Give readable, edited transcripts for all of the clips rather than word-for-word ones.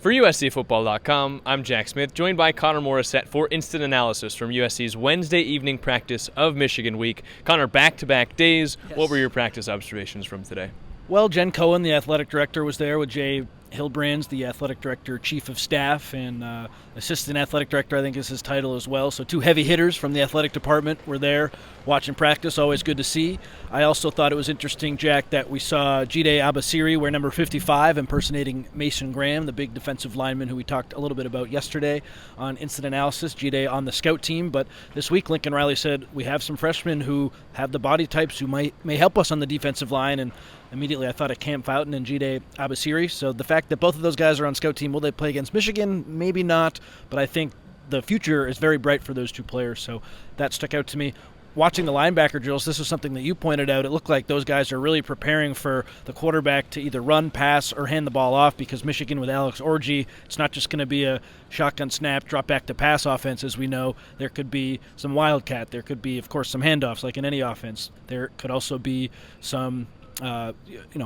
For USCFootball.com, I'm Jack Smith, joined by Connor Morrissette for instant analysis from USC's Wednesday evening practice of Michigan Week. Connor, back-to-back days. Yes. What were your practice observations from today? Well, Jen Cohen, the athletic director, was there with Jay Hilbrands, the athletic director, chief of staff, and assistant athletic director, I think is his title as well. So two heavy hitters from the athletic department were there watching practice. Always good to see. I also thought it was interesting, Jack, that we saw Jide Abasiri wear number 55, impersonating Mason Graham, the big defensive lineman who we talked a little bit about yesterday on Instant Analysis. Jide on the scout team, but this week Lincoln Riley said we have some freshmen who have the body types who may help us on the defensive line, and immediately I thought of Cam Fountain and Jide Abasiri. So the fact that both of those guys are on scout team, will they play against Michigan? Maybe not, but I think the future is very bright for those two players, so that stuck out to me. Watching the linebacker drills, this is something that you pointed out. It looked like those guys are really preparing for the quarterback to either run, pass, or hand the ball off, because Michigan with Alex Orji, it's not just going to be a shotgun snap, drop back to pass offense, as we know. There could be some wildcat. There could be, of course, some handoffs like in any offense. There could also be some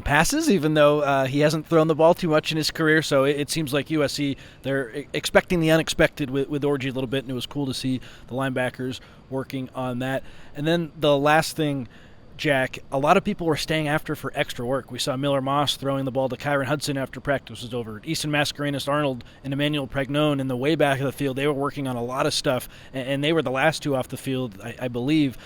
passes, even though he hasn't thrown the ball too much in his career. So it seems like USC, they're expecting the unexpected with Orji a little bit, and it was cool to see the linebackers working on that. And then the last thing, Jack, a lot of people were staying after for extra work. We saw Miller Moss throwing the ball to Kyron Hudson after practice was over. Easton Mascarenas Arnold and Emmanuel Pregnone in the way back of the field, they were working on a lot of stuff, and they were the last two off the field, I believe,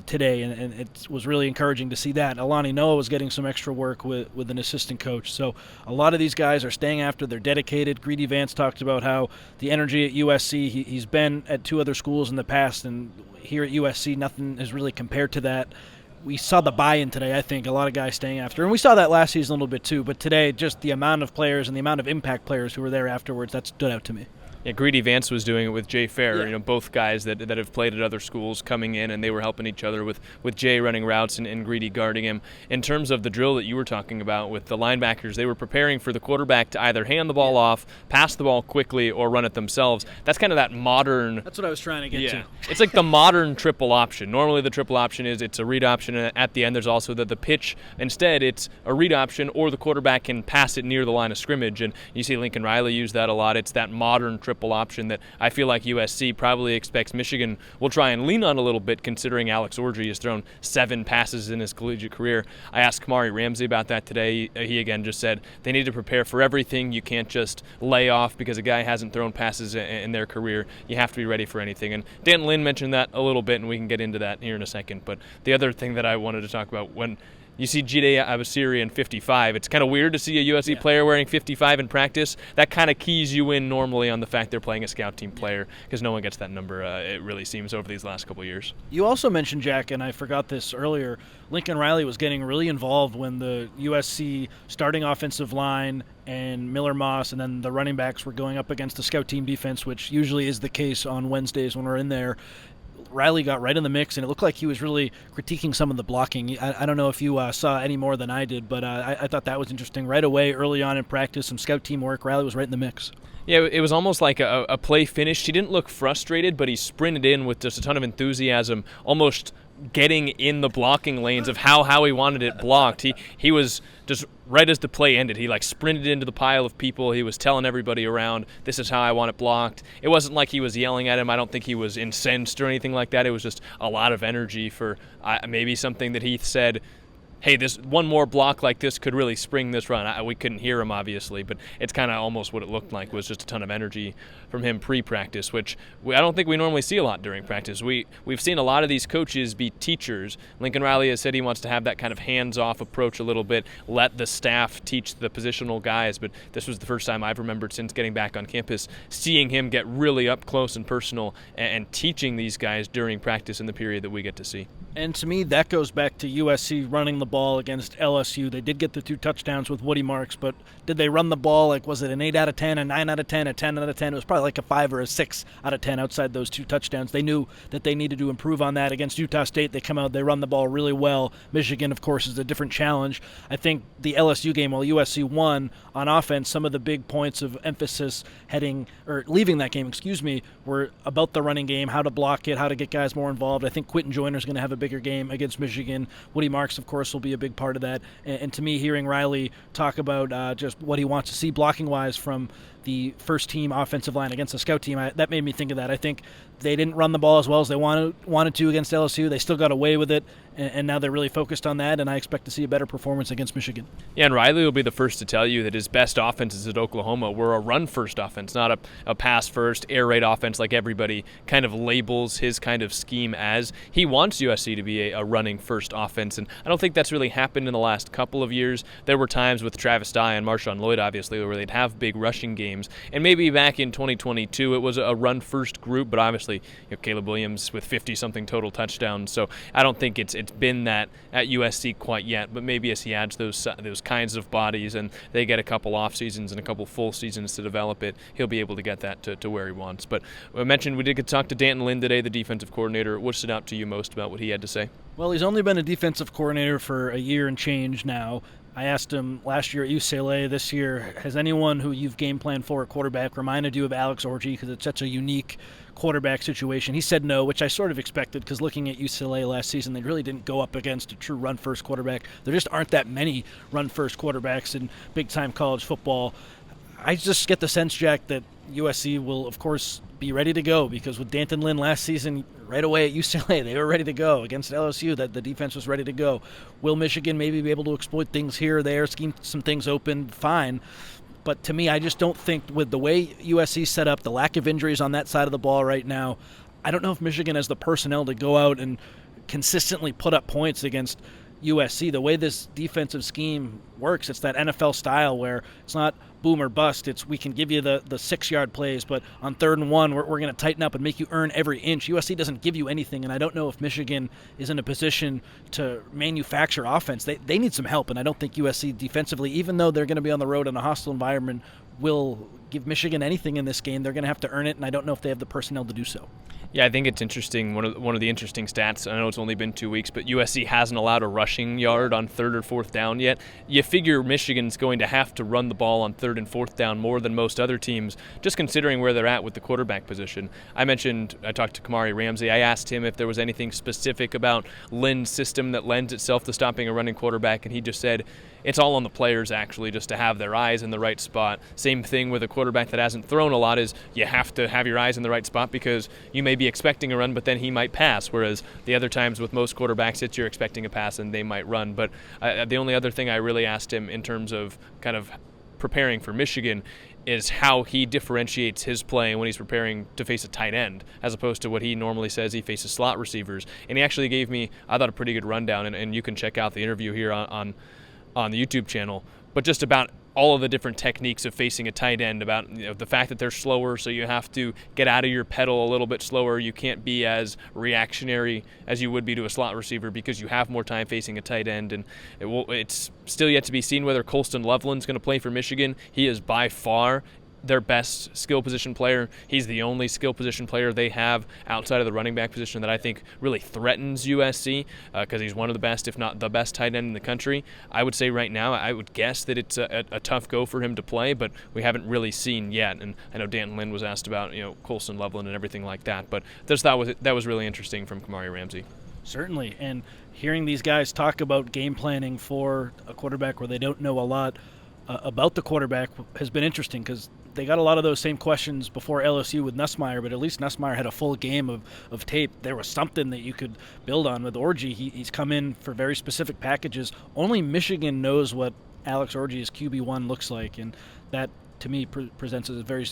today, and it was really encouraging to see that. Alani Noah was getting some extra work with an assistant coach. So a lot of these guys are staying after. They're dedicated. Greedy Vance talked about how the energy at USC, he's been at two other schools in the past, and here at USC, nothing has really compared to that. We saw the buy-in today, I think, a lot of guys staying after. And we saw that last season a little bit too, but today, just the amount of players and the amount of impact players who were there afterwards, that stood out to me. Yeah, Greedy Vance was doing it with Jay Fair, both guys that have played at other schools coming in, and they were helping each other with Jay running routes and Greedy guarding him. In terms of the drill that you were talking about with the linebackers, they were preparing for the quarterback to either hand the ball off, pass the ball quickly, or run it themselves. That's kind of that modern... That's what I was trying to get to. It's like the modern triple option. Normally the triple option is it's a read option, and at the end there's also the pitch. Instead, it's a read option, or the quarterback can pass it near the line of scrimmage, and you see Lincoln Riley use that a lot. It's that modern triple option that I feel like USC probably expects Michigan will try and lean on a little bit, considering Alex Orji has thrown 7 passes in his collegiate career. I asked Kamari Ramsey about that today. He again just said they need to prepare for everything. You can't just lay off because a guy hasn't thrown passes in their career. You have to be ready for anything. And D'Anton Lynn mentioned that a little bit, and we can get into that here in a second. But the other thing that I wanted to talk about, when you see Jide Abasiri in 55. It's kind of weird to see a USC player wearing 55 in practice. That kind of keys you in normally on the fact they're playing a scout team player, because no one gets that number, it really seems, over these last couple of years. You also mentioned, Jack, and I forgot this earlier, Lincoln Riley was getting really involved when the USC starting offensive line and Miller Moss and then the running backs were going up against the scout team defense, which usually is the case on Wednesdays when we're in there. Riley got right in the mix, and it looked like he was really critiquing some of the blocking. I don't know if you saw any more than I did, but I thought that was interesting. Right away, early on in practice, some scout team work, Riley was right in the mix. Yeah, it was almost like a play finished. He didn't look frustrated, but he sprinted in with just a ton of enthusiasm, almost getting in the blocking lanes of how he wanted it blocked. He was just right as the play ended. He sprinted into the pile of people. He was telling everybody around, this is how I want it blocked. It wasn't like he was yelling at him. I don't think he was incensed or anything like that. It was just a lot of energy for maybe something that he said, hey, this one more block like this could really spring this run. We couldn't hear him, obviously, but it's kind of almost what it looked like, was just a ton of energy from him pre-practice, which I don't think we normally see a lot during practice. We've seen a lot of these coaches be teachers. Lincoln Riley has said he wants to have that kind of hands-off approach a little bit, let the staff teach the positional guys, but this was the first time I've remembered since getting back on campus seeing him get really up close and personal and teaching these guys during practice in the period that we get to see. And to me, that goes back to USC running the ball against LSU. They did get the 2 touchdowns with Woody Marks, but did they run the ball? Was it an 8 out of 10, a 9 out of 10, a 10 out of 10? It was probably like a 5 or a 6 out of 10 outside those 2 touchdowns. They knew that they needed to improve on that. Against Utah State, they come out, they run the ball really well. Michigan, of course, is a different challenge. I think the LSU game, while USC won on offense, some of the big points of emphasis leaving that game, were about the running game, how to block it, how to get guys more involved. I think Quentin Joyner's going to have a bigger game against Michigan. Woody Marks, of course, will be a big part of that. And to me, hearing Riley talk about just what he wants to see blocking-wise from the first-team offensive line against the scout team, that made me think of that. I think they didn't run the ball as well as they wanted to against LSU. They still got away with it, and now they're really focused on that, and I expect to see a better performance against Michigan. Yeah, and Riley will be the first to tell you that his best offenses at Oklahoma were a run-first offense, not a pass-first, air raid offense like everybody kind of labels his kind of scheme as. He wants USC to be a running-first offense, and I don't think that's really happened in the last couple of years. There were times with Travis Dye and Marshawn Lloyd, obviously, where they'd have big rushing games, and maybe back in 2022 it was a run-first group, but obviously Caleb Williams with 50-something total touchdowns, so I don't think it's been that at USC quite yet, but maybe as he adds those kinds of bodies and they get a couple off seasons and a couple full seasons to develop it, he'll be able to get that to where he wants. But I mentioned we did get to talk to D'Anton Lynn today, the defensive coordinator. What stood out to you most about what he had to say? Well, he's only been a defensive coordinator for a year and change now. I asked him last year at UCLA, this year, has anyone who you've game planned for at quarterback reminded you of Alex Orji because it's such a unique quarterback situation? He said no, which I sort of expected because looking at UCLA last season, they really didn't go up against a true run-first quarterback. There just aren't that many run-first quarterbacks in big-time college football. I just get the sense, Jack, that USC will, of course, be ready to go because with D'Anton Lynn last season, right away at UCLA, they were ready to go. Against LSU, that the defense was ready to go. Will Michigan maybe be able to exploit things here or there, scheme some things open? Fine. But to me, I just don't think with the way USC set up, the lack of injuries on that side of the ball right now, I don't know if Michigan has the personnel to go out and consistently put up points against USC. The way this defensive scheme works, it's that NFL style where it's not boom or bust. It's we can give you the 6-yard plays, but on 3rd and 1, we're going to tighten up and make you earn every inch. USC doesn't give you anything, and I don't know if Michigan is in a position to manufacture offense. They need some help, and I don't think USC defensively, even though they're going to be on the road in a hostile environment, will give Michigan anything in this game. They're going to have to earn it, and I don't know if they have the personnel to do so. Yeah, I think it's interesting. One of the interesting stats, I know it's only been 2 weeks, but USC hasn't allowed a rushing yard on 3rd or 4th down yet. You figure Michigan's going to have to run the ball on 3rd and 4th down more than most other teams, just considering where they're at with the quarterback position. I talked to Kamari Ramsey. I asked him if there was anything specific about Lynn's system that lends itself to stopping a running quarterback, and he just said it's all on the players, actually, just to have their eyes in the right spot. Same thing with a quarterback that hasn't thrown a lot is you have to have your eyes in the right spot because you may be expecting a run, but then he might pass, whereas the other times with most quarterbacks, it's you're expecting a pass and they might run. But the only other thing I really asked him in terms of kind of preparing for Michigan is how he differentiates his play when he's preparing to face a tight end as opposed to what he normally says he faces slot receivers. And he actually gave me, I thought, a pretty good rundown, and you can check out the interview here on the YouTube channel, but just about all of the different techniques of facing a tight end, about the fact that they're slower, so you have to get out of your pedal a little bit slower. You can't be as reactionary as you would be to a slot receiver because you have more time facing a tight end. And it's still yet to be seen whether Colston Loveland's going to play for Michigan. He is by far their best skill position player. He's the only skill position player they have outside of the running back position that I think really threatens USC because he's one of the best, if not the best tight end in the country. I would say right now, I would guess that it's a tough go for him to play, but we haven't really seen yet. And I know D'Anton Lynn was asked about Colston Loveland and everything like that, but that was really interesting from Kamari Ramsey. Certainly, and hearing these guys talk about game planning for a quarterback where they don't know a lot about the quarterback has been interesting because they got a lot of those same questions before LSU with Nussmeier, but at least Nussmeier had a full game of tape. There was something that you could build on. With Orji, he's come in for very specific packages. Only Michigan knows what Alex Orji's QB1 looks like, and that, to me, presents as a very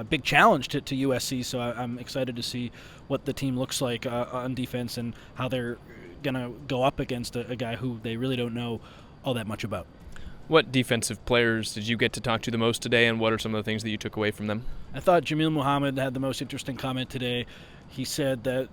big challenge to USC, so I'm excited to see what the team looks like on defense and how they're going to go up against a guy who they really don't know all that much about. What defensive players did you get to talk to the most today, and what are some of the things that you took away from them? I thought Jamil Muhammad had the most interesting comment today. He said that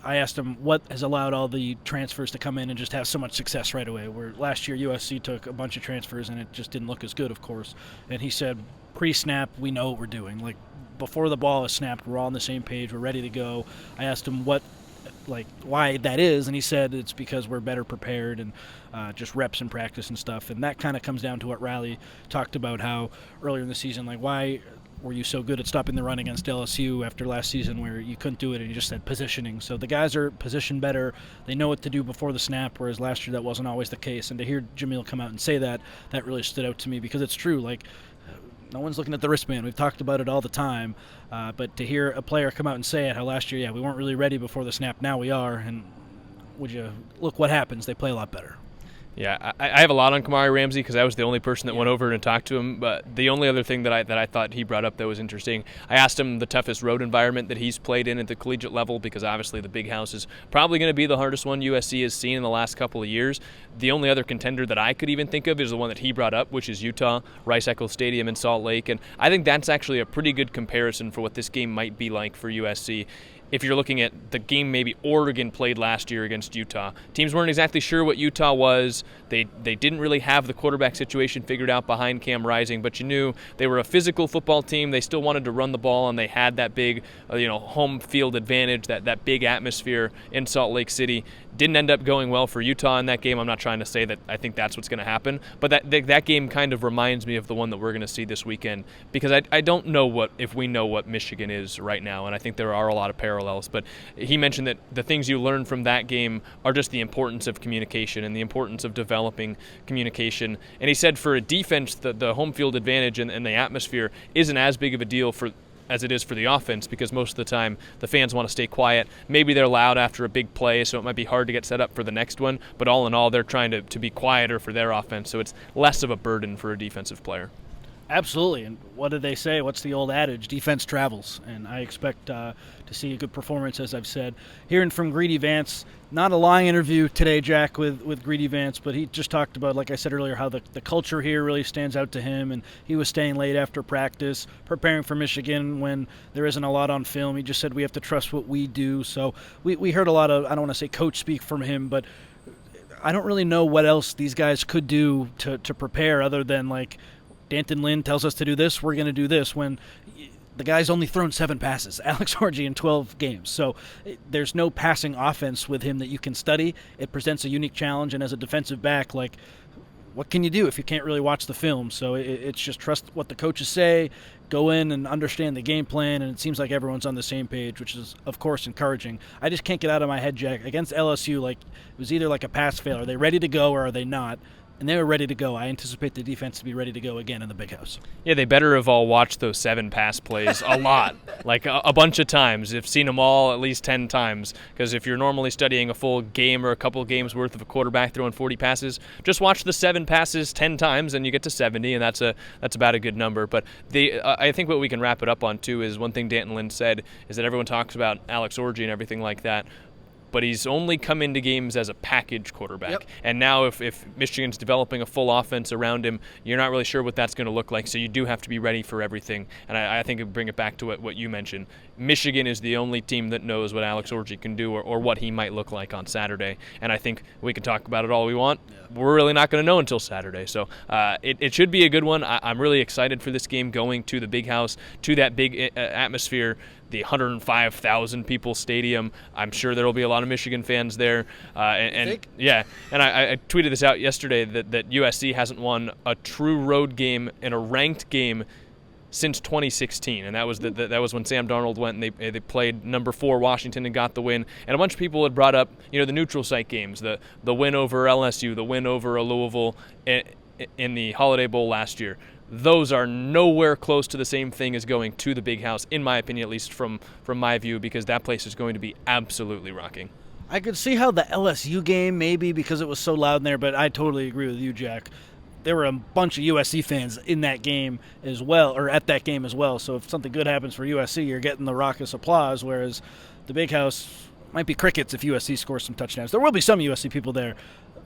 I asked him what has allowed all the transfers to come in and just have so much success right away, where last year USC took a bunch of transfers and it just didn't look as good, of course. And he said, pre-snap, we know what we're doing. Like, before the ball is snapped, we're all on the same page, we're ready to go. I asked him why that is, and he said it's because we're better prepared and just reps and practice and stuff. And that kind of comes down to what Riley talked about, how earlier in the season, why were you so good at stopping the run against LSU after last season where you couldn't do it and you just said positioning. So the guys are positioned better. They know what to do before the snap, whereas last year that wasn't always the case. And to hear Jamil come out and say that really stood out to me because it's true. Like, no one's looking at the wristband. We've talked about it all the time. But to hear a player come out and say it, how last year, we weren't really ready before the snap. Now we are. And would you look what happens? They play a lot better. Yeah, I have a lot on Kamari Ramsey because I was the only person that went over and talked to him. But the only other thing that I thought he brought up that was interesting, I asked him the toughest road environment that he's played in at the collegiate level because obviously the Big House is probably going to be the hardest one USC has seen in the last couple of years. The only other contender that I could even think of is the one that he brought up, which is Utah, Rice-Eccles Stadium in Salt Lake. And I think that's actually a pretty good comparison for what this game might be like for USC. If you're looking at the game maybe Oregon played last year against Utah, teams weren't exactly sure what Utah was. They didn't really have the quarterback situation figured out behind Cam Rising, but you knew they were a physical football team. They still wanted to run the ball, and they had that big home field advantage, that big atmosphere in Salt Lake City. Didn't end up going well for Utah in that game. I'm not trying to say that I think that's what's going to happen, but that game kind of reminds me of the one that we're going to see this weekend because I don't know if we know what Michigan is right now, and I think there are a lot of parallels. But he mentioned that the things you learn from that game are just the importance of communication and the importance of developing communication. And he said for a defense, the home field advantage and the atmosphere isn't as big of a deal as it is for the offense because most of the time the fans want to stay quiet. Maybe they're loud after a big play, so it might be hard to get set up for the next one, but all in all, they're trying to be quieter for their offense, so it's less of a burden for a defensive player. Absolutely, and what did they say? What's the old adage? Defense travels, and I expect to see a good performance, as I've said. Hearing from Greedy Vance, not a long interview today, Jack, with Greedy Vance, but he just talked about, like I said earlier, how the culture here really stands out to him, and he was staying late after practice, preparing for Michigan when there isn't a lot on film. He just said we have to trust what we do, so we heard a lot of, I don't want to say coach speak from him, but I don't really know what else these guys could do to prepare other than, like, D'Anton Lynn tells us to do this, we're going to do this, when the guy's only thrown 7 passes, Alex Orji, in 12 games. So there's no passing offense with him that you can study. It presents a unique challenge, and as a defensive back, like, what can you do if you can't really watch the film? So it's just trust what the coaches say, go in and understand the game plan, and it seems like everyone's on the same page, which is, of course, encouraging. I just can't get out of my head, Jack. Against LSU, like, it was either like a pass fail. Are they ready to go or are they not? And they were ready to go. I anticipate the defense to be ready to go again in the Big House. Yeah, they better have all watched those 7 pass plays a lot, like a bunch of times. They've seen them all at least 10 times. Because if you're normally studying a full game or a couple games worth of a quarterback throwing 40 passes, just watch the 7 passes 10 times and you get to 70, and that's about a good number. But I think what we can wrap it up on too is one thing D'Anton Lynn said is that everyone talks about Alex Orji and everything like that, but he's only come into games as a package quarterback. Yep. And now if Michigan's developing a full offense around him, you're not really sure what that's going to look like, so you do have to be ready for everything. And I think it would bring it back to what you mentioned. Michigan is the only team that knows what Alex Orji can do or what he might look like on Saturday. And I think we can talk about it all we want. Yeah. We're really not going to know until Saturday. So it should be a good one. I'm really excited for this game, going to the Big House, to that big atmosphere, the 105,000 people stadium. I'm sure there will be a lot of Michigan fans there. Yeah, and I tweeted this out yesterday that USC hasn't won a true road game in a ranked game since 2016, and that was when Sam Darnold went and they played number 4 Washington and got the win. And a bunch of people had brought up the neutral site games, the win over LSU, the win over Louisville in the Holiday Bowl last year. Those are nowhere close to the same thing as going to the Big House, in my opinion, at least from my view, because that place is going to be absolutely rocking. I could see how the LSU game, maybe because it was so loud in there, but I totally agree with you, Jack. There were a bunch of USC fans in that game as well, or at that game as well. So if something good happens for USC, you're getting the raucous applause, whereas the Big House might be crickets if USC scores some touchdowns. There will be some USC people there.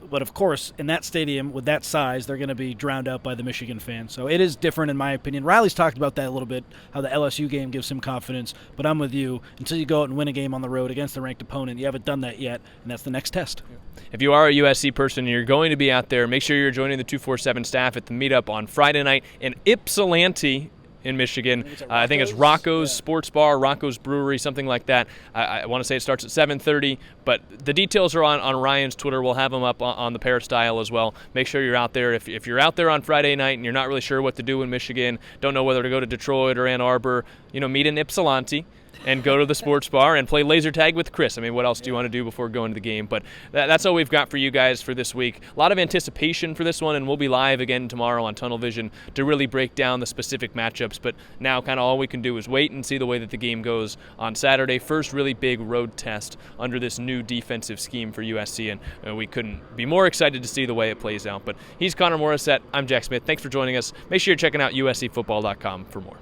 But, of course, in that stadium with that size, they're going to be drowned out by the Michigan fans. So it is different in my opinion. Riley's talked about that a little bit, how the LSU game gives him confidence. But I'm with you. Until you go out and win a game on the road against a ranked opponent, you haven't done that yet, and that's the next test. If you are a USC person and you're going to be out there, make sure you're joining the 247 staff at the meetup on Friday night in Ypsilanti, in Michigan. I think it's Rocco's Sports Bar, Rocco's Brewery, something like that. I want to say it starts at 7:30, but the details are on Ryan's Twitter. We'll have them up on the Peristyle as well. Make sure you're out there. If you're out there on Friday night and you're not really sure what to do in Michigan, don't know whether to go to Detroit or Ann Arbor, meet in Ypsilanti and go to the sports bar and play laser tag with Chris. I mean, what else do you want to do before going to the game? But that's all we've got for you guys for this week. A lot of anticipation for this one, and we'll be live again tomorrow on Tunnel Vision to really break down the specific matchups. But now kind of all we can do is wait and see the way that the game goes on Saturday. First really big road test under this new defensive scheme for USC, and we couldn't be more excited to see the way it plays out. But he's Connor Morrissette. I'm Jack Smith. Thanks for joining us. Make sure you're checking out uscfootball.com for more.